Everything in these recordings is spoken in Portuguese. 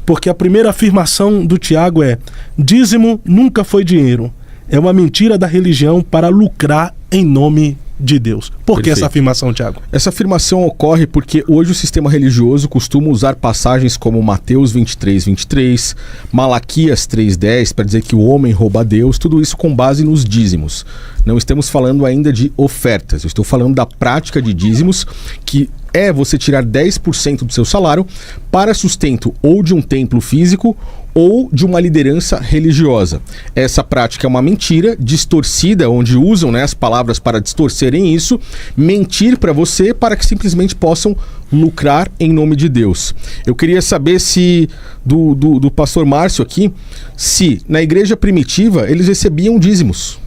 Porque a primeira afirmação do Tiago é: dízimo nunca foi dinheiro. É uma mentira da religião para lucrar em nome de Deus. Por que essa afirmação, Tiago? Essa afirmação ocorre porque hoje o sistema religioso costuma usar passagens como Mateus 23:23, Malaquias 3:10 para dizer que o homem rouba a Deus, tudo isso com base nos dízimos. Não estamos falando ainda de ofertas, eu estou falando da prática de dízimos, que é você tirar 10% do seu salário para sustento ou de um templo físico ou de uma liderança religiosa. Essa prática é uma mentira distorcida, onde usam, as palavras para distorcerem isso, mentir para você para que simplesmente possam lucrar em nome de Deus. Eu queria saber se do pastor Márcio aqui, se na igreja primitiva eles recebiam dízimos.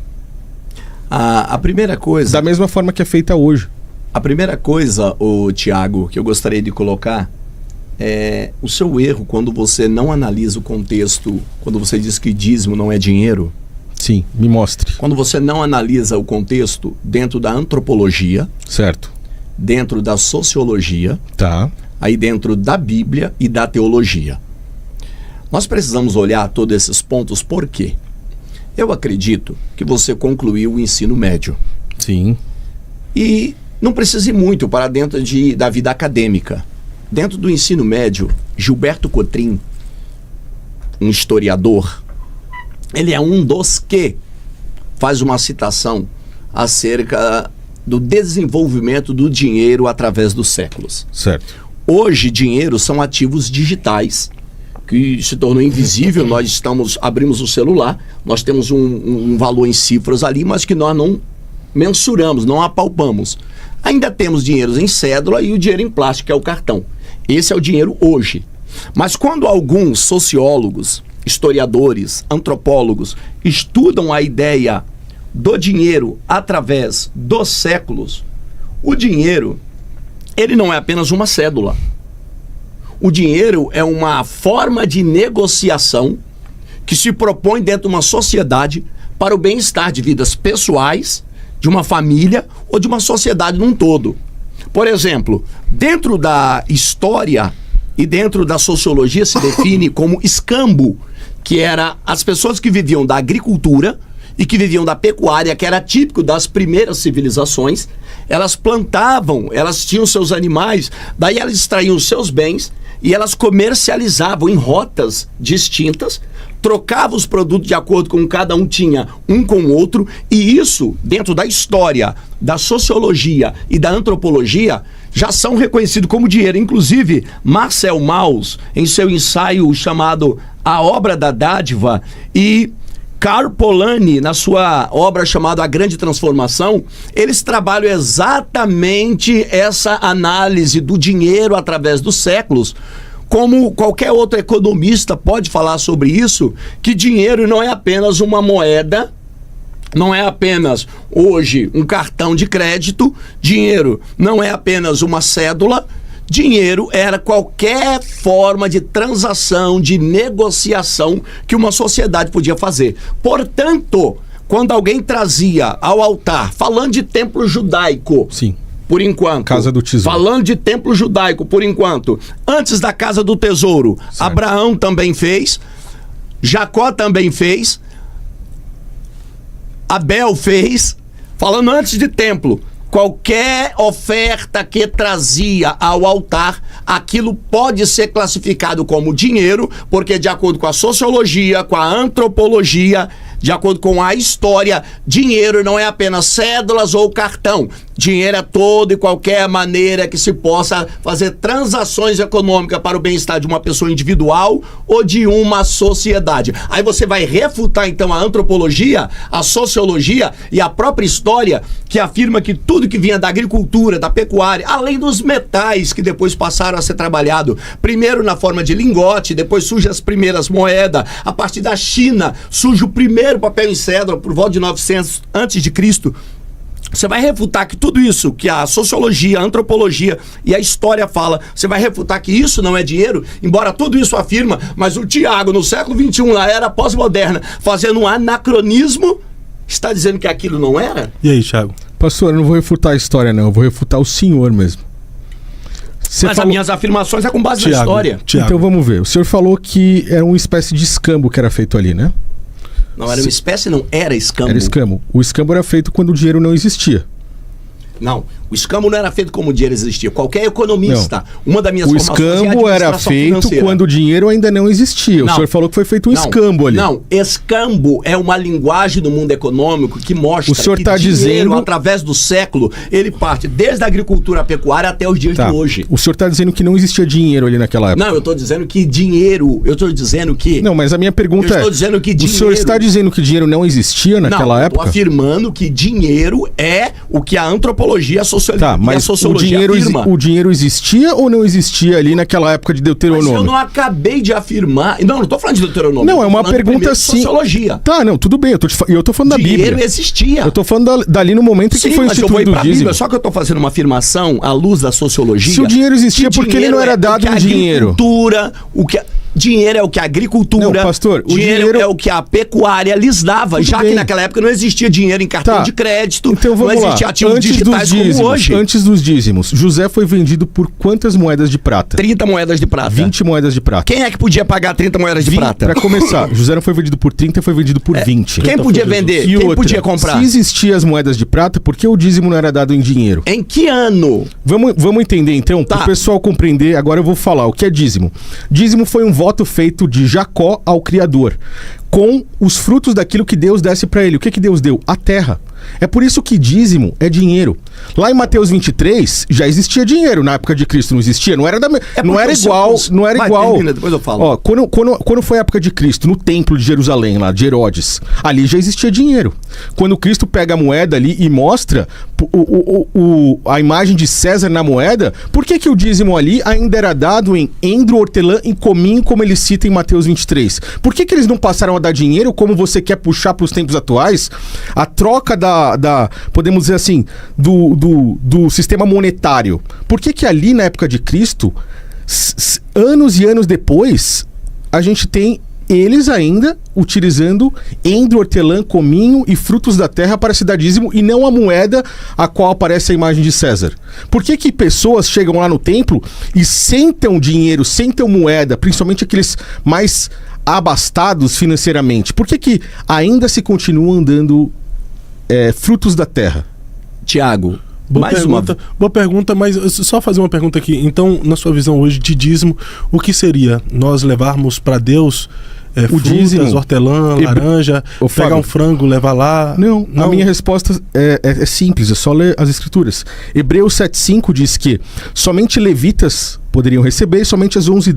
A primeira coisa... Da mesma forma que é feita hoje. A primeira coisa, Tiago, que eu gostaria de colocar é o seu erro quando você não analisa o contexto, quando você diz que dízimo não é dinheiro. Sim, me mostre. Quando você não analisa o contexto dentro da antropologia, certo, dentro da sociologia, tá, aí dentro da Bíblia e da teologia. Nós precisamos olhar todos esses pontos, por quê? Eu acredito que você concluiu o ensino médio. Sim. E não precisa ir muito para dentro da vida acadêmica. Dentro do ensino médio, Gilberto Cotrim, um historiador, ele é um dos que faz uma citação acerca do desenvolvimento do dinheiro através dos séculos. Certo. Hoje, dinheiro são ativos digitais, que se tornou invisível. Nós abrimos o celular, nós temos um valor em cifras ali, mas que nós não mensuramos, não apalpamos. Ainda temos dinheiros em cédula e o dinheiro em plástico, que é o cartão. Esse é o dinheiro hoje. Mas quando alguns sociólogos, historiadores, antropólogos estudam a ideia do dinheiro através dos séculos, o dinheiro, ele não é apenas uma cédula. O dinheiro é uma forma de negociação que se propõe dentro de uma sociedade para o bem-estar de vidas pessoais, de uma família ou de uma sociedade num todo. Por exemplo, dentro da história e dentro da sociologia se define como escambo, que era as pessoas que viviam da agricultura e que viviam da pecuária, que era típico das primeiras civilizações. Elas plantavam, elas tinham seus animais, daí elas extraíam os seus bens e elas comercializavam em rotas distintas, trocavam os produtos de acordo com cada um tinha um com o outro, e isso, dentro da história, da sociologia e da antropologia, já são reconhecidos como dinheiro. Inclusive, Marcel Mauss, em seu ensaio chamado A Obra da Dádiva, e Karl Polanyi, na sua obra chamada A Grande Transformação, eles trabalham exatamente essa análise do dinheiro através dos séculos. Como qualquer outro economista pode falar sobre isso, que dinheiro não é apenas uma moeda, não é apenas hoje um cartão de crédito, dinheiro não é apenas uma cédula, dinheiro era qualquer forma de transação, de negociação que uma sociedade podia fazer. Portanto, quando alguém trazia ao altar, falando de templo judaico, sim, por enquanto, Casa do Tesouro. Falando de templo judaico, por enquanto, antes da Casa do Tesouro, certo, Abraão também fez, Jacó também fez, Abel fez. Falando antes de templo, qualquer oferta que trazia ao altar, aquilo pode ser classificado como dinheiro, porque de acordo com a sociologia, com a antropologia, de acordo com a história, dinheiro não é apenas cédulas ou cartão. Dinheiro é toda e qualquer maneira que se possa fazer transações econômicas para o bem-estar de uma pessoa individual ou de uma sociedade. Aí você vai refutar então a antropologia, a sociologia e a própria história, que afirma que tudo que vinha da agricultura, da pecuária, além dos metais que depois passaram a ser trabalhado, primeiro na forma de lingote, depois surgem as primeiras moedas, a partir da China surge o primeiro papel em cédula por volta de 900 a.C., você vai refutar que tudo isso, que a sociologia, a antropologia e a história fala, você vai refutar que isso não é dinheiro, embora tudo isso afirma, mas o Tiago, no século XXI, na era pós-moderna, fazendo um anacronismo, está dizendo que aquilo não era? E aí, Thiago? Pastor, eu não vou refutar a história não, eu vou refutar o senhor mesmo. Mas as minhas afirmações é com base na história. Então vamos ver. O senhor falou que era uma espécie de escambo que era feito ali, né? Não era uma espécie, não. Era escambo. Era escambo. O escambo era feito quando o dinheiro não existia. Não, o escambo não era feito como o dinheiro existia. Qualquer economista, uma das minhas formações é escambo era feito financeira. Quando o dinheiro ainda não existia. O senhor falou que foi feito um escambo ali. Não, escambo é uma linguagem do mundo econômico que mostra o senhor que tá dinheiro, dizendo... através do século, ele parte desde a agricultura, a pecuária até os dias de hoje. O senhor está dizendo que não existia dinheiro ali naquela época. Não, eu estou dizendo que dinheiro... Eu estou dizendo que... Não, mas a minha pergunta eu estou dizendo que dinheiro... O senhor está dizendo que dinheiro não existia naquela época? Não, eu estou afirmando que dinheiro é o que a antropologia, a sociologia... Tá, mas o dinheiro existia ou não existia ali naquela época de Deuteronômio? Mas eu não acabei de afirmar... Não estou falando de Deuteronômio. Não, é uma pergunta sim. Sociologia. Tá, não, tudo bem. Eu tô falando da Bíblia. Dinheiro existia. Eu tô falando dali no momento em que foi instituído o dízimo. Só que eu tô fazendo uma afirmação à luz da sociologia. Se o dinheiro existia, por que ele não era dado em dinheiro? Dinheiro é o que a agricultura... Não, pastor, dinheiro é o que a pecuária lhes dava, já que naquela época não existia dinheiro em cartão de crédito, então, vamos não existia ativos digitais como hoje. Antes dos dízimos, José foi vendido por quantas moedas de prata? 30 moedas de prata. 20 moedas de prata. Quem é que podia pagar 30 moedas de prata? Pra começar, José não foi vendido por 30, foi vendido por 20. Quem podia vender? Quem podia comprar? Se existiam as moedas de prata, por que o dízimo não era dado em dinheiro? Em que ano? Vamos entender então, para o pessoal compreender, agora eu vou falar o que é dízimo. Dízimo foi um voto feito de Jacó ao Criador, com os frutos daquilo que Deus desse para ele. O que Deus deu? A terra. É por isso que dízimo é dinheiro. Lá em Mateus 23 já existia dinheiro na época de Cristo, não existia? Não era igual. Depois eu falo. Ó, quando foi a época de Cristo, no templo de Jerusalém, lá de Herodes, ali já existia dinheiro. Quando Cristo pega a moeda ali e mostra a imagem de César na moeda, por que o dízimo ali ainda era dado em endro, hortelã e cominho, como ele cita em Mateus 23? Por que eles não passaram a dar dinheiro, como você quer puxar para os tempos atuais? A troca podemos dizer assim, do sistema monetário. Por que ali na época de Cristo, anos e anos depois, a gente tem eles ainda utilizando endro, hortelã, cominho e frutos da terra para se dar dízimo e não a moeda a qual aparece a imagem de César? Por que pessoas chegam lá no templo e sentam dinheiro, sentam moeda, principalmente aqueles mais abastados financeiramente? Por que ainda se continuam dando frutos da terra? Tiago, boa pergunta, mas só fazer uma pergunta aqui. Então, na sua visão hoje de dízimo, o que seria nós levarmos para Deus o frutas, dízimo, hortelã, laranja, pegar um frango, levar lá? Não, a minha resposta é simples, é só ler as escrituras. Hebreus 7,5 diz que somente levitas poderiam receber e somente as 11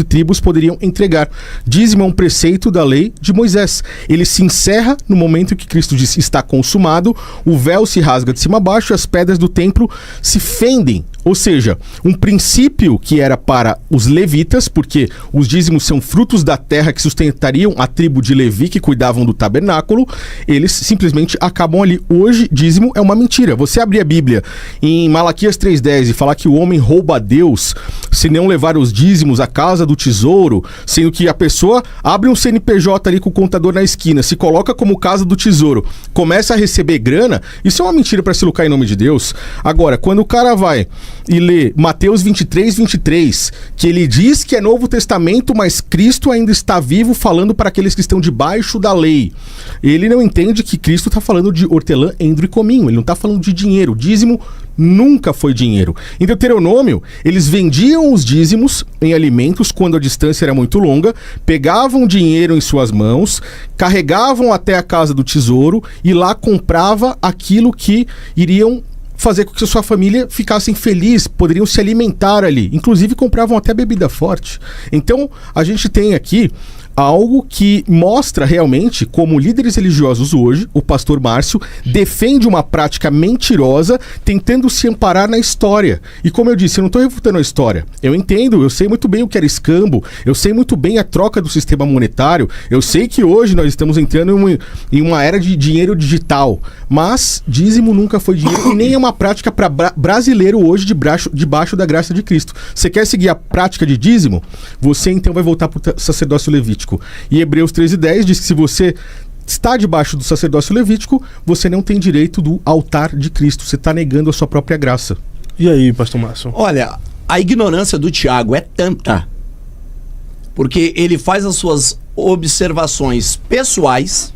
tribos poderiam entregar. Dízimo é um preceito da lei de Moisés. Ele se encerra no momento que Cristo diz: está consumado, o véu se rasga de cima a baixo e as pedras do templo se fendem. Ou seja, um princípio que era para os levitas, porque os dízimos são frutos da terra que sustentariam a tribo de Levi, que cuidavam do tabernáculo, eles simplesmente acabam ali. Hoje, dízimo é uma mentira. Você abrir a Bíblia em Malaquias 3,10 e falar que o homem rouba a Deus se não levar os dízimos à casa do tesouro, sendo que a pessoa abre um CNPJ ali com o contador na esquina, se coloca como casa do tesouro, começa a receber grana, isso é uma mentira para se lucrar em nome de Deus. Agora, quando o cara vai e lê Mateus 23, que ele diz que é Novo Testamento, mas Cristo ainda está vivo, falando para aqueles que estão debaixo da lei. Ele não entende que Cristo está falando de hortelã, endro e cominho. Ele não está falando de dinheiro. Dízimo nunca foi dinheiro. Em Deuteronômio, eles vendiam os dízimos em alimentos quando a distância era muito longa, pegavam dinheiro em suas mãos, carregavam até a casa do tesouro e lá comprava aquilo que iriam fazer com que a sua família ficassem felizes, poderiam se alimentar ali. Inclusive compravam até bebida forte. Então, a gente tem aqui algo que mostra realmente como líderes religiosos hoje, o pastor Márcio, defende uma prática mentirosa, tentando se amparar na história. E como eu disse, eu não estou refutando a história. Eu entendo, eu sei muito bem o que era escambo, eu sei muito bem a troca do sistema monetário, eu sei que hoje nós estamos entrando em uma era de dinheiro digital, mas dízimo nunca foi dinheiro e nem é uma prática para brasileiro hoje debaixo da graça de Cristo. Você quer seguir a prática de dízimo? Você então vai voltar para o sacerdócio levítico. E Hebreus 13:10 diz que se você está debaixo do sacerdócio levítico, você não tem direito do altar de Cristo. Você está negando a sua própria graça. E aí, pastor Márcio? Olha, a ignorância do Tiago é tanta, porque ele faz as suas observações pessoais,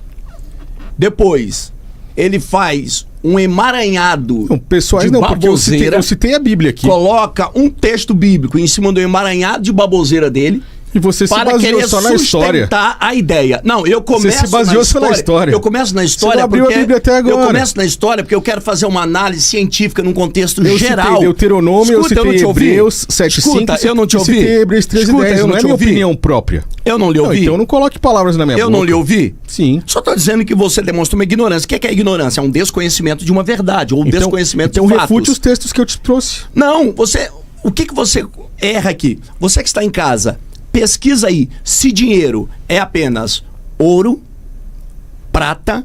depois ele faz um emaranhado Não, pessoais de não, porque baboseira, eu citei a Bíblia aqui. coloca um texto bíblico em cima do emaranhado de baboseira dele, E você se para baseou querer só na história. sustentar a ideia. Não, eu começo Você se baseou só na história. Eu começo na Você história não abriu porque a Bíblia até agora. eu começo na história porque eu quero fazer uma análise científica num contexto Eu geral. citei Deuteronômio, eu Escuta, não citei te ouvi. Hebreus 7:5, Escuta, eu não te ouvi. citei Hebreus 13:10, Escuta, eu não é te minha ouvi. opinião própria. Eu não lhe Não, ouvi. então não coloque palavras na minha Eu boca. não lhe ouvi. Sim. Só estou dizendo que você demonstra uma ignorância. O que é ignorância? É um desconhecimento de uma verdade, ou um desconhecimento então de fatos. refute os textos que eu te trouxe. Não, você... O que você erra aqui? Você que está em casa, pesquisa aí se dinheiro é apenas ouro, prata,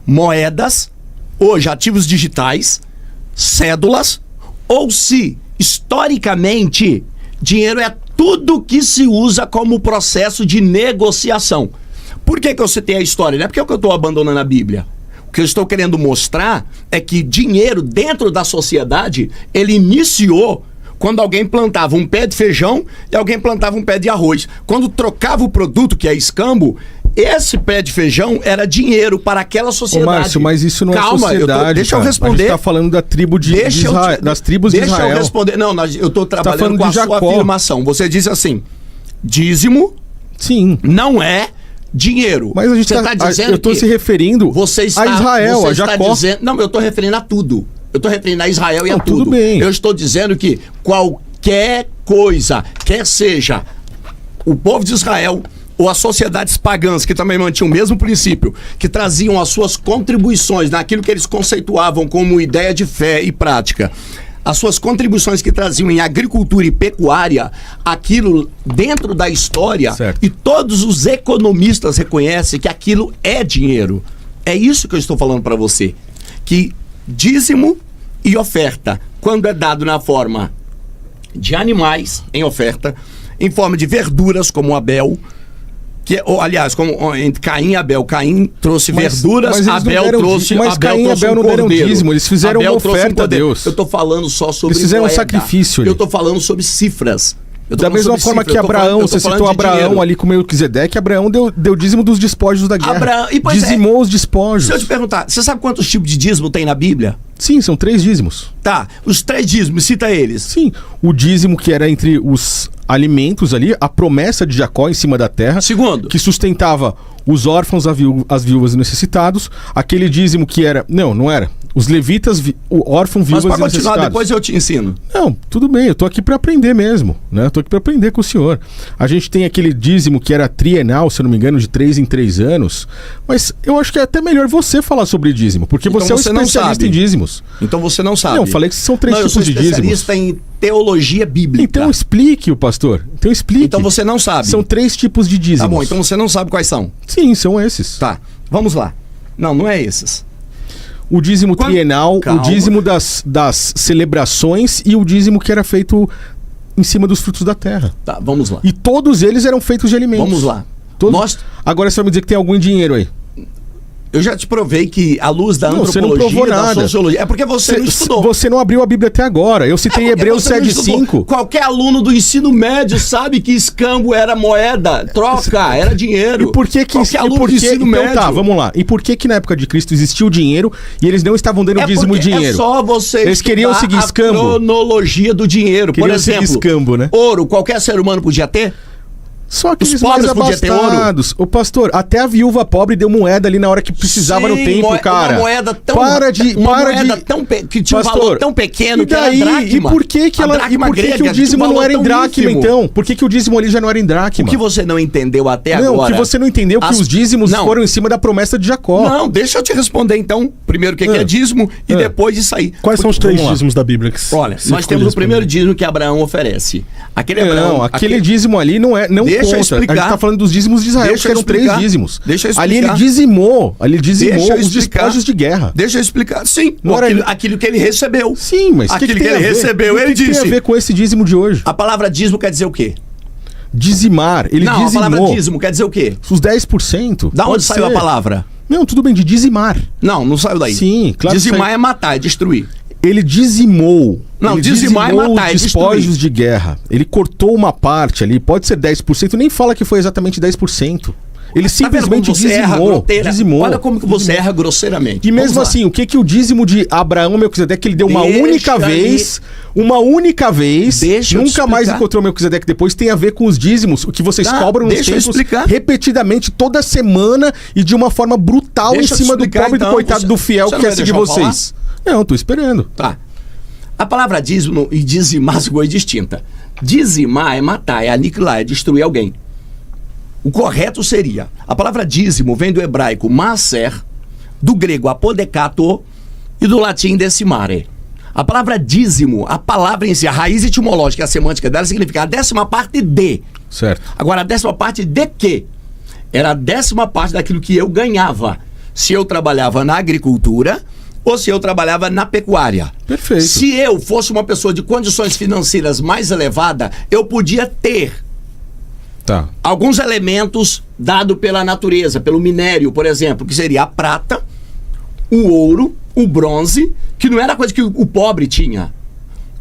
moedas, hoje ativos digitais, cédulas, ou se, historicamente, dinheiro é tudo que se usa como processo de negociação. Por que eu citei a história? Não é porque eu estou abandonando a Bíblia. O que eu estou querendo mostrar é que dinheiro dentro da sociedade, ele iniciou quando alguém plantava um pé de feijão e alguém plantava um pé de arroz. Quando trocava o produto, que é escambo, esse pé de feijão era dinheiro para aquela Ô, sociedade. Márcio, mas isso não é sociedade. Deixa eu cara. responder. A gente tá falando da tribo de Israel, das tribos de Israel. Deixa eu responder. Não, eu estou trabalhando falando com a de sua Jacó. afirmação. Você diz assim, dízimo Sim. não é dinheiro. Mas a gente Você tá dizendo eu estou que se referindo você está, a Israel, você a está Jacó. dizendo, não, eu estou referindo a tudo. Eu estou referindo a Israel e Não, a tudo. tudo bem. Eu estou dizendo que qualquer coisa, quer seja o povo de Israel ou as sociedades pagãs, que também mantinham o mesmo princípio, que traziam as suas contribuições naquilo que eles conceituavam como ideia de fé e prática, as suas contribuições que traziam em agricultura e pecuária, aquilo dentro da história, Certo. e todos os economistas reconhecem que aquilo é dinheiro. É isso que eu estou falando para você. Que dízimo e oferta, quando é dado na forma de animais em oferta, em forma de verduras, como Abel, ou, aliás, como entre Caim e Abel. Caim trouxe verduras, mas eles não Abel deram trouxe mas Abel Caim e trouxe Abel não deram cordeiro. dízimo, eles fizeram Abel uma trouxe oferta a cordeiro. Deus. Eu estou falando só sobre Eles fizeram um moeda. sacrifício ali. Eu estou falando sobre cifras. Eu tô Da falando mesma sobre forma cifras. que Eu tô falando- Abraão, eu tô você falando citou de Abraão dinheiro. ali com Melquisedeque, Abraão deu dízimo dos despojos da guerra. Dizimou os despojos. Se eu te perguntar, você sabe quantos tipos de dízimo tem na Bíblia? Sim, são 3 dízimos. Tá, os 3 dízimos, cita eles. Sim, o dízimo que era entre os alimentos ali, a promessa de Jacó em cima da terra. Segundo. Que sustentava os órfãos, as viúvas e necessitados. Aquele dízimo que era... Não era. Os levitas, órfãos, Mas viúvas para e continuar, necessitados. depois eu te ensino. Não, tudo bem, eu tô aqui para aprender mesmo, né? Eu tô aqui para aprender com o senhor. A gente tem aquele dízimo que era trienal, se eu não me engano, de 3 em 3 anos. Mas eu acho que é até melhor você falar sobre dízimo, porque Então você é um você não especialista sabe. em dízimos. Então você não sabe. Não, eu falei que são 3 Não, tipos de eu sou dízimos. especialista em teologia bíblica. Então explique, o pastor. Então explique. Então você não sabe. São 3 tipos de dízimos. Tá bom, então você não sabe quais são. Sim, são esses. Tá, vamos lá. Não é esses. O dízimo trienal, Calma. o dízimo das celebrações e o dízimo que era feito em cima dos frutos da terra. Tá, vamos lá. E todos eles eram feitos de alimentos. Vamos lá. Todos... Agora você vai me dizer que tem algum dinheiro aí. Eu já te provei que à luz da Não, você não antropologia, provou da nada. sociologia... É porque você não estudou. Você não abriu a Bíblia até agora. Eu citei É porque Hebreus você não estudou. 7:5. Qualquer aluno do ensino médio sabe que escambo era moeda, troca, era dinheiro. E por que que Qualquer e aluno por do que, ensino então médio. tá, vamos lá. E por que na época de Cristo existiu o dinheiro e eles não estavam dando dízimo porque dinheiro? É só você Eles queriam estudar seguir escambo. a cronologia do dinheiro. Por Queriam seguir exemplo, escambo, né? ouro, qualquer ser humano podia ter? Só aqueles Os pobres mais podiam ter ouro? abastados. Ô pastor, até a viúva pobre deu moeda ali na hora que precisava no tempo, cara. Uma moeda tão que tinha um Pastor, valor tão pequeno e daí, que era dracma. E por que que A ela e dracma por que, que grega o dízimo tinha um não era em valor tão dracma ínfimo. então? Por que que o dízimo ali já não era em dracma? O que você não entendeu até Não, agora? o que você não entendeu que os dízimos Não. foram em cima da promessa de Jacó. Não, deixa eu te responder então. Primeiro o que é dízimo e depois isso aí. Quais são os 3 Vamos lá. dízimos da Bíblia? Que Olha, se nós temos o responder? primeiro dízimo que Abraão oferece. Aquele Não, Abraão, aquele dízimo ali não Deixa eu conta. explicar. A gente tá falando dos dízimos de Israel, Deixa que eu eram 3 explicar. dízimos. Deixa eu Ali explicar. ele dizimou Deixa eu os explicar. despojos de guerra. Deixa eu explicar. Sim, Não era aquilo que ele recebeu. Sim, mas Aquilo que tem a ele ver? recebeu, O que ele que disse. tem a ver com esse dízimo de hoje? A palavra dízimo quer dizer o quê? Dizimar. Ele Não, dizimou a palavra dízimo quer dizer o quê? os 10%. Da onde Pode saiu ser. a palavra? Não, tudo bem, de dizimar. Não saiu daí. Sim, claro que Dizimar saiu. é matar, é destruir. Ele dizimou. Não, ele dizimar é matar, os despojos de guerra. Ele cortou uma parte ali, pode ser 10%, nem fala que foi exatamente 10%. Ele simplesmente dizimou. Olha como que você erra grosseiramente. E mesmo assim, o que o dízimo de Abraão, Melquisedeque, ele deu uma única vez, nunca mais encontrou Melquisedeque depois, tem a ver com os dízimos, o que vocês cobram nos templos repetidamente, toda semana e de uma forma brutal em cima do pobre e do coitado do fiel que quer seguir vocês. Não, tô esperando. Tá. A palavra dízimo e dizimar são coisas distintas. Dizimar é matar, é aniquilar, é destruir alguém. O correto seria, a palavra dízimo vem do hebraico maser, do grego apodekato e do latim decimare. A palavra dízimo, a palavra em si, a raiz etimológica, a semântica dela significa a 10ª parte de. Certo. Agora, a 10ª parte de quê? Era a 10ª parte daquilo que eu ganhava. Se eu trabalhava na agricultura ou se eu trabalhava na pecuária. Perfeito. Se eu fosse uma pessoa de condições financeiras mais elevadas, eu podia ter alguns elementos dados pela natureza, pelo minério, por exemplo, que seria a prata, o ouro, o bronze, que não era coisa que o pobre tinha.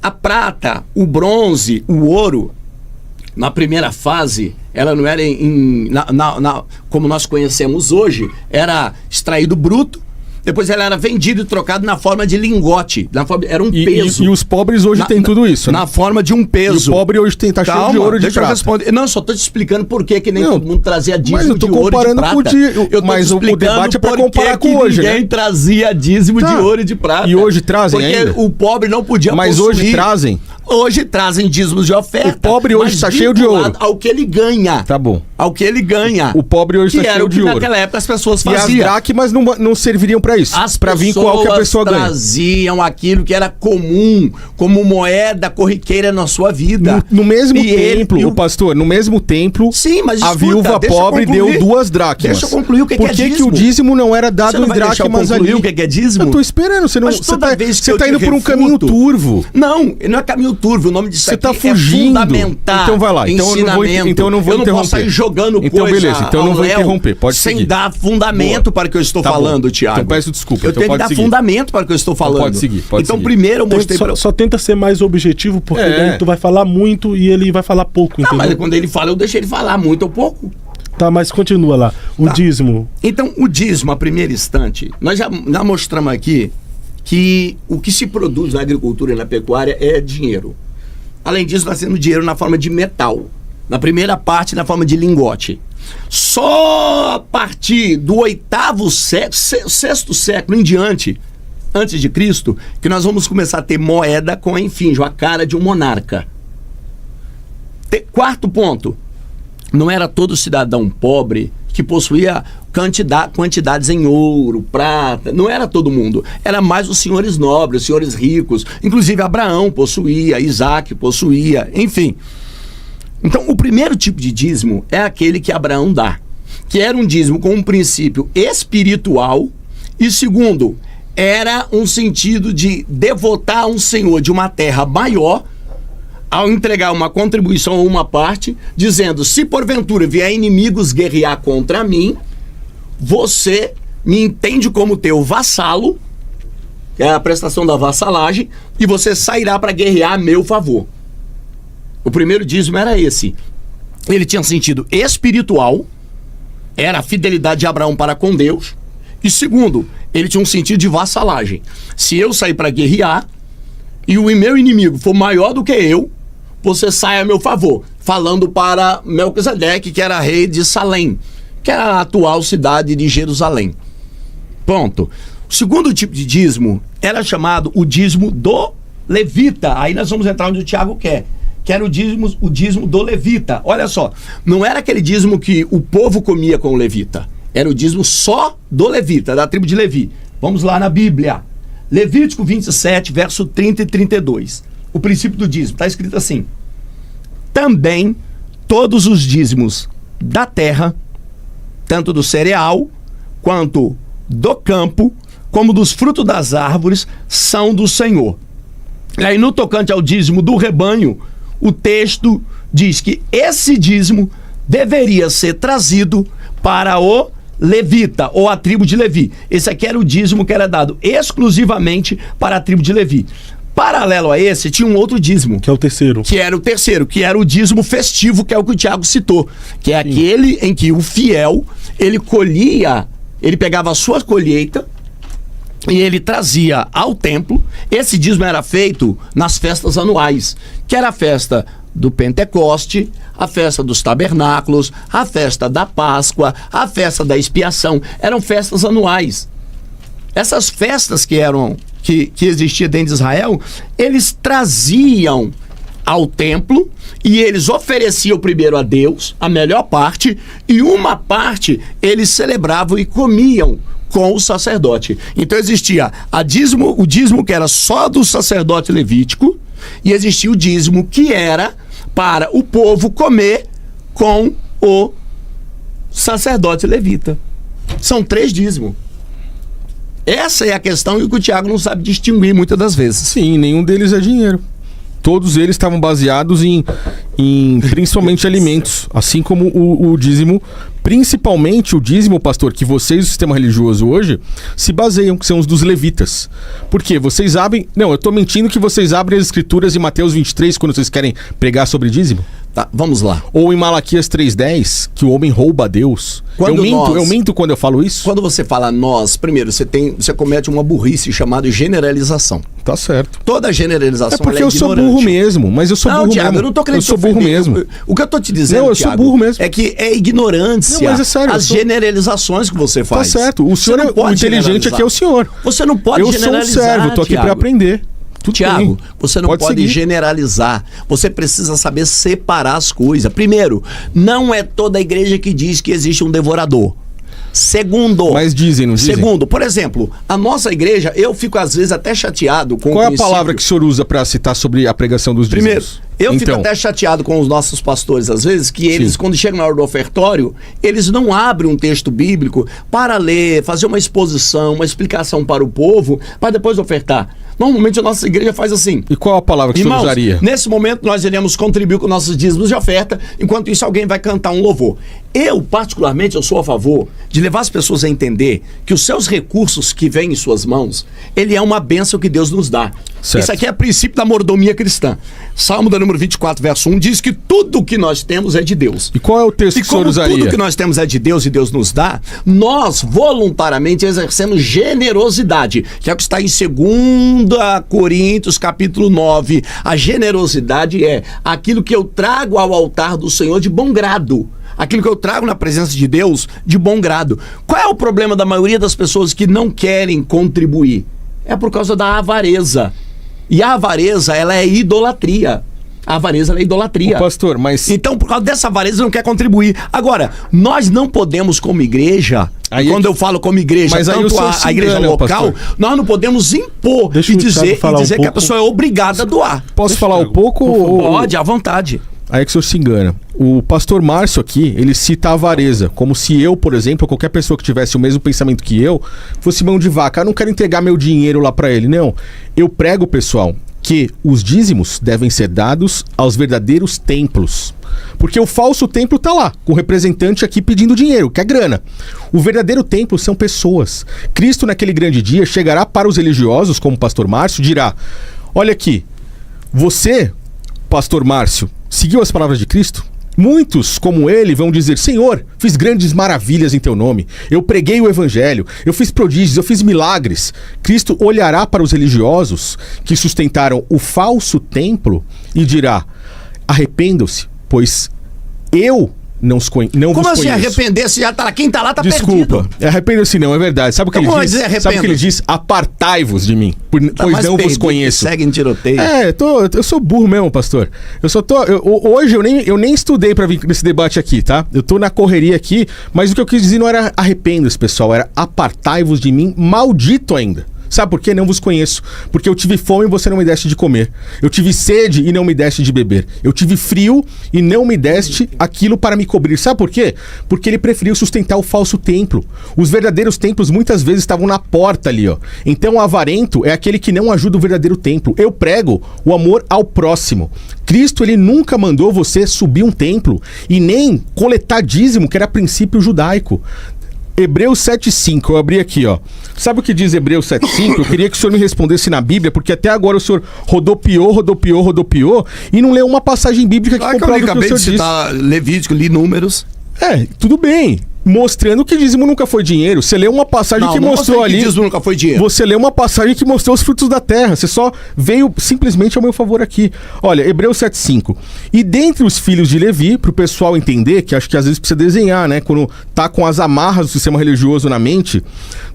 A prata, o bronze, o ouro, na primeira fase, ela não era como nós conhecemos hoje, era extraído bruto. Depois ela era vendida e trocada na forma de lingote. Era um peso. E os pobres hoje têm tudo isso, né? Na forma de um peso. E o pobre hoje tá cheio de ouro e de prata. Não, só tô te explicando por que nem todo mundo trazia dízimo de ouro e de prata. Mas o debate é pra comparar com hoje, né? Ninguém trazia dízimo de ouro e de prata. E hoje trazem ainda? Porque o pobre não podia possuir. Mas hoje trazem? Hoje trazem dízimos de oferta. O pobre hoje está cheio de ouro. Ao que ele ganha. Tá bom. Ao que ele ganha. O pobre hoje está cheio de ouro. Naquela época as pessoas faziam. E as dracmas não serviriam para isso. Para vir com algo que a pessoa ganha. As pessoas traziam aquilo que era comum, como moeda corriqueira na sua vida. No mesmo templo, pastor, no mesmo templo, sim, mas a viúva pobre deu 2 dracmas. Deixa eu concluir o que é dízimo. Por que o dízimo não era dado em dracmas ali? O que é dízimo? Eu tô esperando, você tá indo por um caminho turvo. Não é caminho turvo, o nome disso tá fugindo. É fundamentar. Então vai lá. Então eu não vou interromper. Posso sair jogando então, coisa beleza. Então eu não vou interromper. Pode sem seguir. dar fundamento para o que eu estou falando, Thiago. Então peço desculpa. Eu tenho que dar fundamento para o que eu estou falando. Pode seguir. Então primeiro eu mostrei só tenta ser mais objetivo, porque daí tu vai falar muito e ele vai falar pouco. Não, mas quando ele fala, eu deixo ele falar muito ou pouco. Tá, mas continua lá. O dízimo. Então, o dízimo, a primeiro instante, nós já mostramos aqui que o que se produz na agricultura e na pecuária é dinheiro. Além disso, nós temos dinheiro na forma de metal. Na primeira parte, na forma de lingote. Só a partir do 8º século, 6º século em diante, antes de Cristo, que nós vamos começar a ter moeda com enfim, a cara de um monarca. Quarto ponto. Não era todo cidadão pobre que possuía quantidades em ouro, prata. Não era todo mundo. Era mais os senhores nobres, os senhores ricos. Inclusive Abraão possuía, Isaac possuía, enfim. Então, o primeiro tipo de dízimo é aquele que Abraão dá, que era um dízimo com um princípio espiritual e, segundo, era um sentido de devotar a um senhor de uma terra maior ao entregar uma contribuição ou uma parte, dizendo, se porventura vier inimigos guerrear contra mim, você me entende como teu vassalo, que é a prestação da vassalagem, e você sairá para guerrear a meu favor. O primeiro dízimo era esse. Ele tinha sentido espiritual, era a fidelidade de Abraão para com Deus, e segundo, ele tinha um sentido de vassalagem. Se eu sair para guerrear e o meu inimigo for maior do que eu, você sai a meu favor. Falando para Melquisedeque, que era rei de Salém, que era a atual cidade de Jerusalém. Ponto. O segundo tipo de dízimo era chamado o dízimo do levita. Aí nós vamos entrar onde o Tiago quer, que era o dízimo do levita. Olha só, não era aquele dízimo que o povo comia com o levita. Era o dízimo só do levita, da tribo de Levi. Vamos lá na Bíblia. Levítico 27, verso 30 e 32. O princípio do dízimo. Está escrito assim. Também todos os dízimos da terra, tanto do cereal, quanto do campo, como dos frutos das árvores, são do Senhor. E aí, no tocante ao dízimo do rebanho, o texto diz que esse dízimo deveria ser trazido para o levita, ou a tribo de Levi. Esse aqui era o dízimo que era dado exclusivamente para a tribo de Levi. Paralelo a esse, tinha um outro dízimo. Que é o terceiro. Que era o terceiro, que era o dízimo festivo, que é o que o Tiago citou. Que é aquele em que o fiel, ele colhia, ele pegava a sua colheita e ele trazia ao templo. Esse dízimo era feito nas festas anuais, que era a festa do Pentecoste, a festa dos tabernáculos, a festa da Páscoa, a festa da expiação. Eram festas anuais. Essas festas que existiam dentro de Israel, eles traziam ao templo e eles ofereciam primeiro a Deus, a melhor parte, e uma parte eles celebravam e comiam com o sacerdote. Então existia o dízimo que era só do sacerdote levítico, e existia o dízimo que era para o povo comer com o sacerdote levita. São 3 dízimos. Essa é a questão e que o Tiago não sabe distinguir muitas das vezes. Sim, nenhum deles é dinheiro. Todos eles estavam baseados em principalmente alimentos, assim como o dízimo, principalmente o dízimo, pastor, que vocês, o sistema religioso hoje, se baseiam, que são os dos levitas. Por quê? Vocês abrem... Não, eu estou mentindo que vocês abrem as escrituras em Mateus 23 quando vocês querem pregar sobre dízimo? Tá, vamos lá. Ou em Malaquias 3:10, que o homem rouba a Deus. Eu minto quando eu falo isso? Quando você fala nós, primeiro, você comete uma burrice chamada generalização. Tá certo. Toda generalização é porque é eu sou burro mesmo, mas eu sou burro Thiago, mesmo. Eu não tô querendo eu sou burro mesmo. O que eu tô te dizendo, não, eu Thiago, sou burro mesmo. É que é ignorância. Não, mas é sério, as generalizações que você faz. Tá certo. O senhor o inteligente aqui é o senhor. Você não pode generalizar. Eu sou um servo, tô aqui para aprender. Tiago, você não pode generalizar. Você precisa saber separar as coisas. Primeiro, não é toda a igreja que diz que existe um devorador. Segundo... Mas dizem, não dizem? Segundo, por exemplo, a nossa igreja, eu fico às vezes até chateado com Qual é a palavra que o senhor usa para citar sobre a pregação dos dízimos? Primeiro, eu fico até chateado com os nossos pastores, às vezes, que eles, quando chegam na hora do ofertório, eles não abrem um texto bíblico para ler, fazer uma exposição, uma explicação para o povo, para depois ofertar. Normalmente a nossa igreja faz assim. E qual a palavra que o senhor usaria? Nesse momento nós iremos contribuir com nossos dízimos de oferta, enquanto isso alguém vai cantar um louvor. Eu, particularmente, eu sou a favor de levar as pessoas a entender que os seus recursos que vêm em suas mãos, ele é uma bênção que Deus nos dá. Certo. Isso aqui é princípio da mordomia cristã. Salmo da número 24, verso 1, diz que tudo que nós temos é de Deus. E qual é o texto que o senhor usaria? Tudo que nós temos é de Deus e Deus nos dá, nós voluntariamente exercemos generosidade, que é o que está em 2 Coríntios, capítulo 9. A generosidade é aquilo que eu trago ao altar do Senhor de bom grado. Aquilo que eu trago na presença de Deus de bom grado. Qual é o problema da maioria das pessoas que não querem contribuir? É por causa da avareza. E a avareza, ela é idolatria. A avareza, ela é idolatria. Ô, pastor, mas... Então, por causa dessa avareza, não quer contribuir. Agora, nós não podemos, como igreja... Aí quando eu falo como igreja, mas tanto a igreja local, nós não podemos impor e dizer que a pessoa é obrigada a doar. Posso falar um pouco? Pode, à vontade. Aí que o senhor se engana. O pastor Márcio aqui, ele cita a avareza, como se eu, por exemplo, ou qualquer pessoa que tivesse o mesmo pensamento que eu, fosse mão de vaca. Eu não quero entregar meu dinheiro lá pra ele. Não. Eu prego, pessoal, que os dízimos devem ser dados aos verdadeiros templos. Porque o falso templo tá lá, com o representante aqui pedindo dinheiro, que é grana. O verdadeiro templo são pessoas. Cristo, naquele grande dia, chegará para os religiosos, como o pastor Márcio, dirá: olha aqui, você, pastor Márcio, seguiu as palavras de Cristo? Muitos, como ele, vão dizer: Senhor, fiz grandes maravilhas em teu nome, eu preguei o evangelho, eu fiz prodígios, eu fiz milagres. Cristo olhará para os religiosos que sustentaram o falso templo e dirá: arrependam-se, pois eu não vos conheço. Como assim arrepender se já tá lá? Quem tá lá tá perdido. Desculpa, arrependa-se não, é verdade. Sabe o que ele diz? Sabe o que ele diz? Apartai-vos de mim, pois não vos conheço. Segue em tiroteio. Eu sou burro mesmo, pastor. Hoje eu nem estudei pra vir nesse debate aqui, tá? Eu tô na correria aqui, mas o que eu quis dizer não era arrependa-se, pessoal, era apartai-vos de mim, maldito ainda. Sabe por quê? Não vos conheço. Porque eu tive fome e você não me deste de comer. Eu tive sede e não me deste de beber. Eu tive frio e não me deste aquilo para me cobrir. Sabe por quê? Porque ele preferiu sustentar o falso templo. Os verdadeiros templos muitas vezes estavam na porta ali, ó. Então o avarento é aquele que não ajuda o verdadeiro templo. Eu prego o amor ao próximo. Cristo, ele nunca mandou você subir um templo e nem coletar dízimo, que era princípio judaico. Hebreus 7,5, eu abri aqui, ó. Sabe o que diz Hebreus 7,5? Eu queria que o senhor me respondesse na Bíblia, porque até agora o senhor rodopiou e não leu uma passagem bíblica que comprova o que o senhor disse. Citar Levítico, li números. Tudo bem. Mostrando que dízimo nunca foi dinheiro. Você leu uma passagem que mostrou ali. Dízimo nunca foi dinheiro. Você leu uma passagem que mostrou os frutos da terra. Você só veio simplesmente ao meu favor aqui. Olha, Hebreus 7,5. E dentre os filhos de Levi, pro pessoal entender, que acho que às vezes precisa desenhar, né? Quando tá com as amarras do sistema religioso na mente,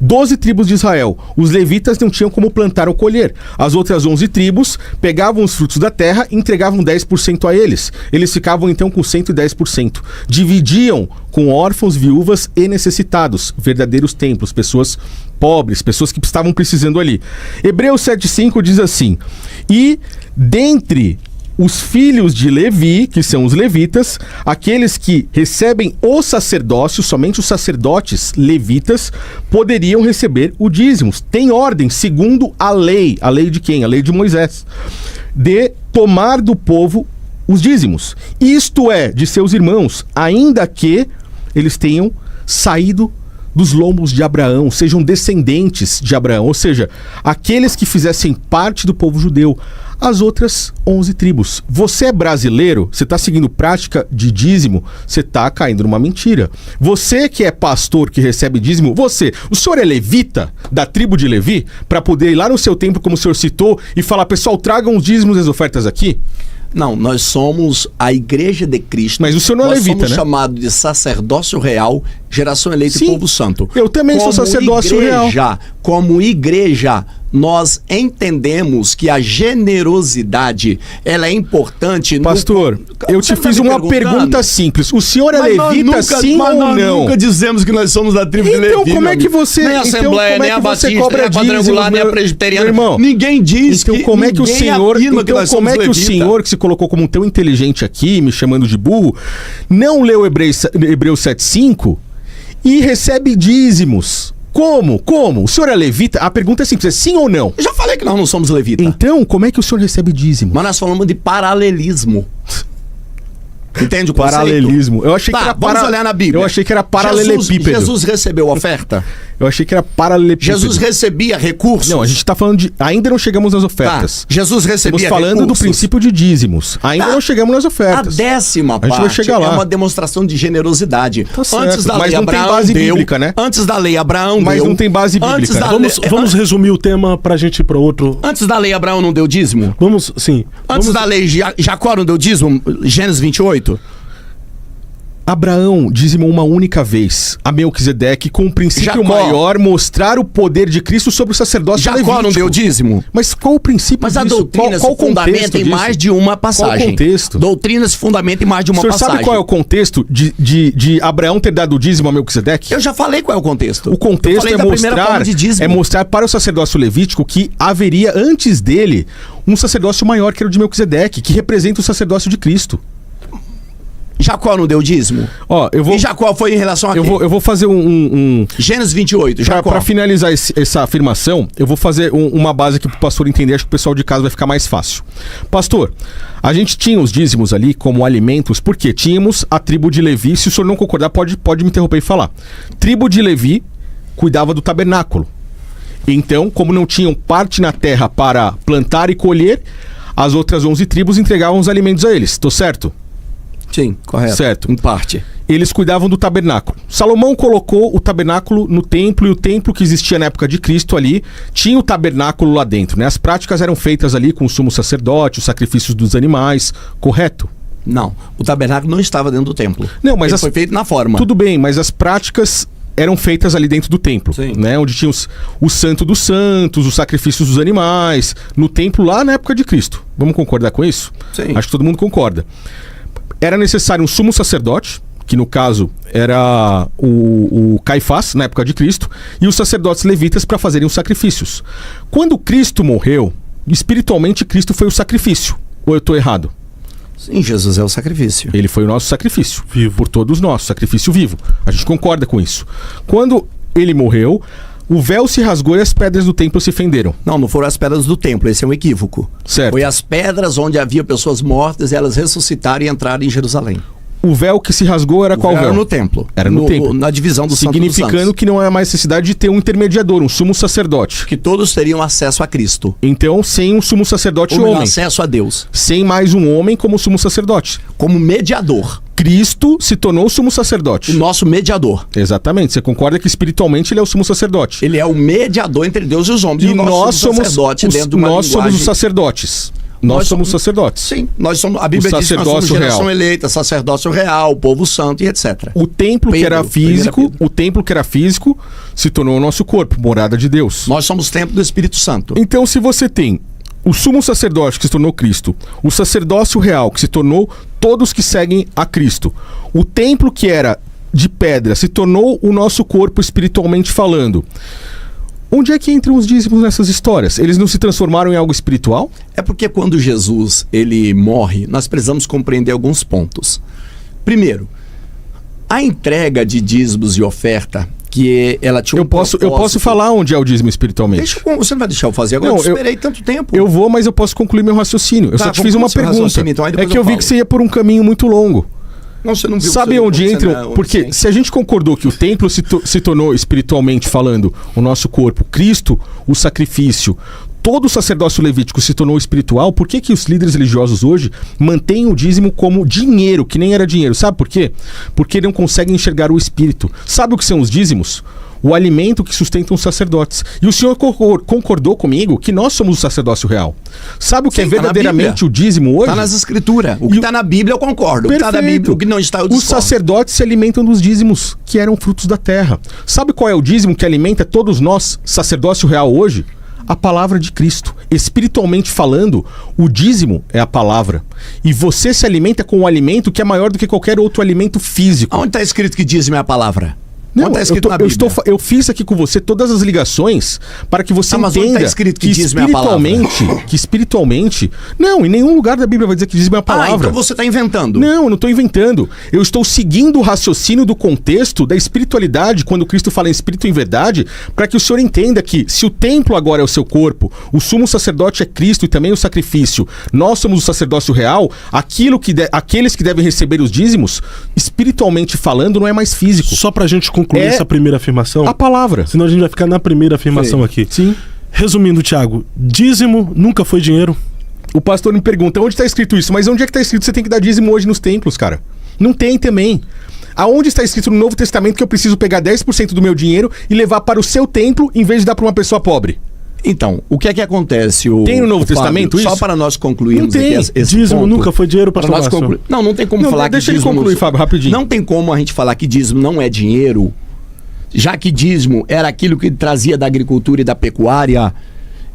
12 tribos de Israel. Os levitas não tinham como plantar ou colher. As outras 11 tribos pegavam os frutos da terra e entregavam 10% a eles. Eles ficavam então com 110%. Dividiam com órfãos, viúvas e necessitados, verdadeiros templos, pessoas pobres, pessoas que estavam precisando ali. Hebreus 7,5 diz assim: e dentre os filhos de Levi, que são os levitas, aqueles que recebem o sacerdócio, somente os sacerdotes levitas, poderiam receber o dízimo. Tem ordem, segundo a lei. A lei de quem? A lei de Moisés. De tomar do povo os dízimos. Isto é, de seus irmãos, ainda que eles tenham saído dos lombos de Abraão, sejam descendentes de Abraão, ou seja, aqueles que fizessem parte do povo judeu, as outras 11 tribos. Você é brasileiro, você está seguindo prática de dízimo, você está caindo numa mentira. Você que é pastor, que recebe dízimo, o senhor é levita da tribo de Levi, para poder ir lá no seu templo, como o senhor citou, e falar, pessoal, tragam os dízimos e as ofertas aqui? Não, nós somos a Igreja de Cristo. Mas o senhor não é levita, né? Nós somos chamados de sacerdócio real, geração eleita e povo santo. Eu também sou sacerdócio real. Como igreja, nós entendemos que a generosidade, ela é importante. Pastor, eu te fiz uma pergunta simples. O senhor é levita, sim ou não? Nós nunca dizemos que nós somos da tribo de Levi. Então como é que você... Nem a Assembleia, nem a Batista, nem a Quadrangular, nem a Presbiteriana. Irmão, ninguém diz então, que... Como é que o senhor... Então como é que o senhor, que se colocou como tão inteligente aqui, me chamando de burro, não leu Hebreus 7,5 e recebe dízimos? Como? O senhor é levita? A pergunta é simples, é sim ou não? Eu já falei que nós não somos levita. Então, como é que o senhor recebe dízimo? Mas nós falamos de paralelismo. Entende o conceito? Paralelismo. Eu achei que era vamos olhar na Bíblia. Eu achei que era paralelepípedo. Jesus recebeu oferta? Eu achei que era paralelepípedo. Jesus recebia recursos? Não, a gente tá falando de... Ainda não chegamos nas ofertas. Jesus recebia recursos. Estamos falando do princípio de dízimos. Ainda não chegamos nas ofertas. A 10ª parte vai chegar lá. É uma demonstração de generosidade. Tá certo, antes da mas lei, não Abraão tem base deu, bíblica, né? Antes da lei, Abraão mas deu. Mas não tem base bíblica. Né? Vamos resumir o tema pra gente ir pra outro... Antes da lei, Abraão não deu dízimo? Antes da lei, Jacó não deu dízimo? Gênesis 28? Abraão dizimou uma única vez a Melquisedeque com o princípio maior, mostrar o poder de Cristo sobre o sacerdócio levítico. Jacó não deu dízimo? Mas qual o princípio disso? Mas a doutrina qual se fundamenta em mais de uma passagem. Qual o contexto? Doutrina se fundamenta em mais de uma passagem. O senhor sabe qual é o contexto de Abraão ter dado o dízimo a Melquisedeque? Eu já falei qual é o contexto. O contexto é mostrar para o sacerdócio levítico que haveria antes dele um sacerdócio maior, que era o de Melquisedeque, que representa o sacerdócio de Cristo. Jacó não deu dízimo? E Jacó foi em relação a quê? Eu vou fazer Gênesis 28, Jacó. Para finalizar essa afirmação, eu vou fazer uma base aqui pro pastor entender, acho que o pessoal de casa vai ficar mais fácil. Pastor, a gente tinha os dízimos ali como alimentos, porque tínhamos a tribo de Levi, se o senhor não concordar, pode me interromper e falar. Tribo de Levi cuidava do tabernáculo. Então, como não tinham parte na terra para plantar e colher, as outras 11 tribos entregavam os alimentos a eles, tô certo? Sim, correto. Certo. Em parte. Eles cuidavam do tabernáculo. Salomão colocou o tabernáculo no templo, e o templo que existia na época de Cristo ali, tinha o tabernáculo lá dentro, né? As práticas eram feitas ali com o sumo sacerdote, os sacrifícios dos animais, correto? Não, o tabernáculo não estava dentro do templo. Não, mas ele foi feito na forma. Tudo bem, mas as práticas eram feitas ali dentro do templo, né? Onde tinha o santo dos santos, os sacrifícios dos animais, no templo lá na época de Cristo. Vamos concordar com isso? Sim. Acho que todo mundo concorda. Era necessário um sumo sacerdote, que no caso era o Caifás, na época de Cristo, e os sacerdotes levitas para fazerem os sacrifícios. Quando Cristo morreu, espiritualmente Cristo foi o sacrifício. Ou eu estou errado? Sim, Jesus é o sacrifício. Ele foi o nosso sacrifício, vivo por todos nós, sacrifício vivo. A gente concorda com isso. Quando ele morreu, o véu se rasgou e as pedras do templo se fenderam. Não foram as pedras do templo, esse é um equívoco. Certo. Foi as pedras onde havia pessoas mortas, elas ressuscitaram e entraram em Jerusalém. O véu que se rasgou era qual véu? Era no templo. Era no templo. Na divisão do Santo dos Significando Santos. que não há mais necessidade de ter um intermediador, um sumo sacerdote. Que todos teriam acesso a Cristo. Então, sem um sumo sacerdote Ou homem. acesso a Deus. Sem mais um homem como sumo sacerdote. Como mediador. Cristo se tornou sumo sacerdote. O nosso mediador. Exatamente. Você concorda que espiritualmente ele é o sumo sacerdote? Ele é o mediador entre Deus e os homens. E nós somos os sacerdotes. Nós somos sacerdotes. Sim, nós somos. A Bíblia diz que nós somos geração eleita, sacerdócio real, povo santo e etc. O templo que era físico, se tornou o nosso corpo, morada de Deus. Nós somos templo do Espírito Santo. Então, se você tem o sumo sacerdote que se tornou Cristo, o sacerdócio real que se tornou todos que seguem a Cristo, o templo que era de pedra se tornou o nosso corpo espiritualmente falando. Onde é que entram os dízimos nessas histórias? Eles não se transformaram em algo espiritual? É porque quando Jesus ele morre, nós precisamos compreender alguns pontos. Primeiro, a entrega de dízimos e oferta, que ela tinha eu posso falar onde é o dízimo espiritualmente. Você não vai deixar eu fazer agora? Não, eu esperei tanto tempo. Eu vou, mas eu posso concluir meu raciocínio. Eu só te fiz uma pergunta. Então, é que eu vi que você ia por um caminho muito longo. Não, você não viu. Sabe onde entram? Porque se a gente concordou que o templo se tornou espiritualmente falando o nosso corpo, Cristo, o sacrifício, todo o sacerdócio levítico se tornou espiritual, por que os líderes religiosos hoje mantêm o dízimo como dinheiro, que nem era dinheiro? Sabe por quê? Porque não conseguem enxergar o espírito. Sabe o que são os dízimos? O alimento que sustenta os sacerdotes. E o senhor concordou comigo que nós somos o sacerdócio real. Sabe o que é verdadeiramente o dízimo hoje? Está nas escrituras. O que está na Bíblia eu concordo. Perfeito. O que está na Bíblia, o que não está eu discordo. Os sacerdotes se alimentam dos dízimos, que eram frutos da terra. Sabe qual é o dízimo que alimenta todos nós, sacerdócio real hoje? A palavra de Cristo. Espiritualmente falando, o dízimo é a palavra. E você se alimenta com um alimento que é maior do que qualquer outro alimento físico. Onde está escrito que dízimo é a palavra? Não, eu fiz aqui com você todas as ligações para que você entenda que espiritualmente... Não, em nenhum lugar da Bíblia vai dizer que dízimo é a palavra. Então você está inventando. Não, eu não estou inventando. Eu estou seguindo o raciocínio do contexto da espiritualidade, quando Cristo fala em espírito e em verdade, para que o senhor entenda que se o templo agora é o seu corpo, o sumo sacerdote é Cristo e também o sacrifício, nós somos o sacerdócio real, aqueles que devem receber os dízimos, espiritualmente falando, não é mais físico. Só pra gente concluir essa primeira afirmação. A palavra. Senão a gente vai ficar na primeira afirmação aqui. Sim. Resumindo, Thiago, dízimo nunca foi dinheiro? O pastor me pergunta, onde está escrito isso? Mas onde é que está escrito que você tem que dar dízimo hoje nos templos, cara? Não tem também. Aonde está escrito no Novo Testamento que eu preciso pegar 10% do meu dinheiro e levar para o seu templo em vez de dar para uma pessoa pobre? Então, o que é que acontece? Tem no Novo Testamento Fábio, isso? Só para nós concluirmos não tem. Esse dízimo ponto, nunca foi dinheiro para nós concluir. Não tem como falar que dízimo... Deixa ele concluir, Fábio, rapidinho. Não tem como a gente falar que dízimo não é dinheiro, já que dízimo era aquilo que trazia da agricultura e da pecuária.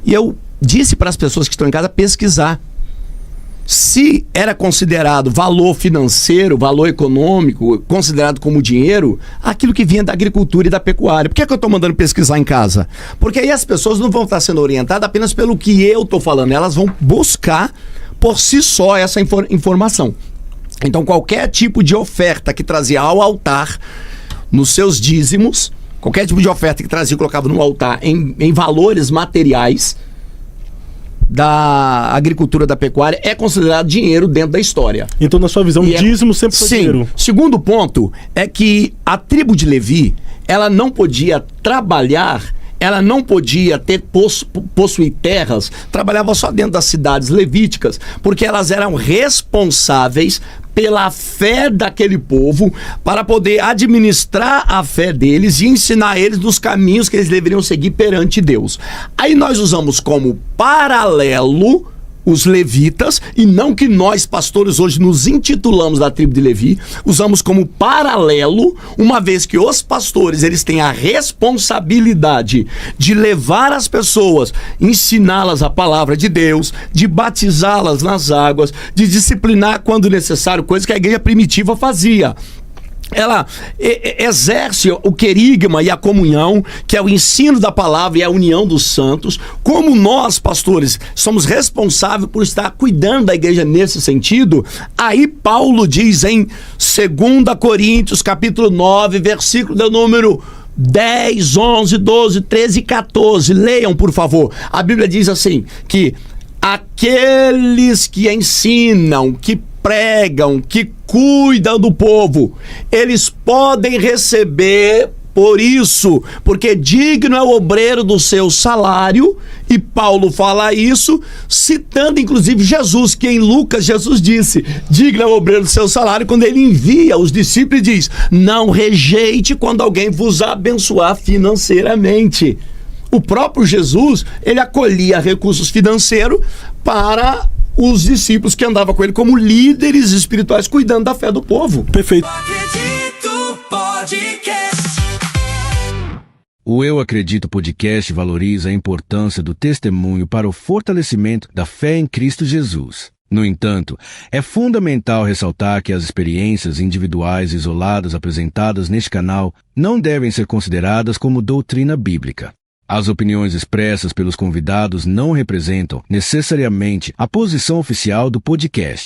E eu disse para as pessoas que estão em casa pesquisar. Se era considerado valor financeiro, valor econômico, considerado como dinheiro, aquilo que vinha da agricultura e da pecuária. Por que eu estou mandando pesquisar em casa? Porque aí as pessoas não vão estar sendo orientadas apenas pelo que eu estou falando, elas vão buscar por si só essa informação. Então qualquer tipo de oferta que trazia ao altar, nos seus dízimos, qualquer tipo de oferta que trazia e colocava no altar em valores materiais da agricultura, da pecuária, é considerado dinheiro dentro da história. Então, na sua visão, dízimo sempre foi dinheiro? Segundo ponto é que a tribo de Levi, ela não podia trabalhar, ela não podia possuir terras, trabalhava só dentro das cidades levíticas, porque elas eram responsáveis pela fé daquele povo, para poder administrar a fé deles e ensinar eles nos caminhos que eles deveriam seguir perante Deus. Aí nós usamos como paralelo os levitas, e não que nós, pastores, hoje nos intitulamos da tribo de Levi, usamos como paralelo, uma vez que os pastores, eles têm a responsabilidade de levar as pessoas, ensiná-las a palavra de Deus, de batizá-las nas águas, de disciplinar quando necessário, coisa que a igreja primitiva fazia. Ela exerce o querigma e a comunhão, que é o ensino da palavra e a união dos santos. Como nós, pastores, somos responsáveis por estar cuidando da igreja nesse sentido, aí Paulo diz em 2 Coríntios, capítulo 9, versículo de número 10, 11, 12, 13 e 14. Leiam, por favor. A Bíblia diz assim, que aqueles que ensinam, que pregam, que cuidam do povo, eles podem receber por isso, porque digno é o obreiro do seu salário, e Paulo fala isso, citando inclusive Jesus, que em Lucas Jesus disse, digno é o obreiro do seu salário, quando ele envia os discípulos e diz, não rejeite quando alguém vos abençoar financeiramente. O próprio Jesus, ele acolhia recursos financeiros para os discípulos que andavam com ele como líderes espirituais, cuidando da fé do povo. Perfeito. O Eu Acredito Podcast valoriza a importância do testemunho para o fortalecimento da fé em Cristo Jesus. No entanto, é fundamental ressaltar que as experiências individuais isoladas apresentadas neste canal não devem ser consideradas como doutrina bíblica. As opiniões expressas pelos convidados não representam necessariamente a posição oficial do podcast.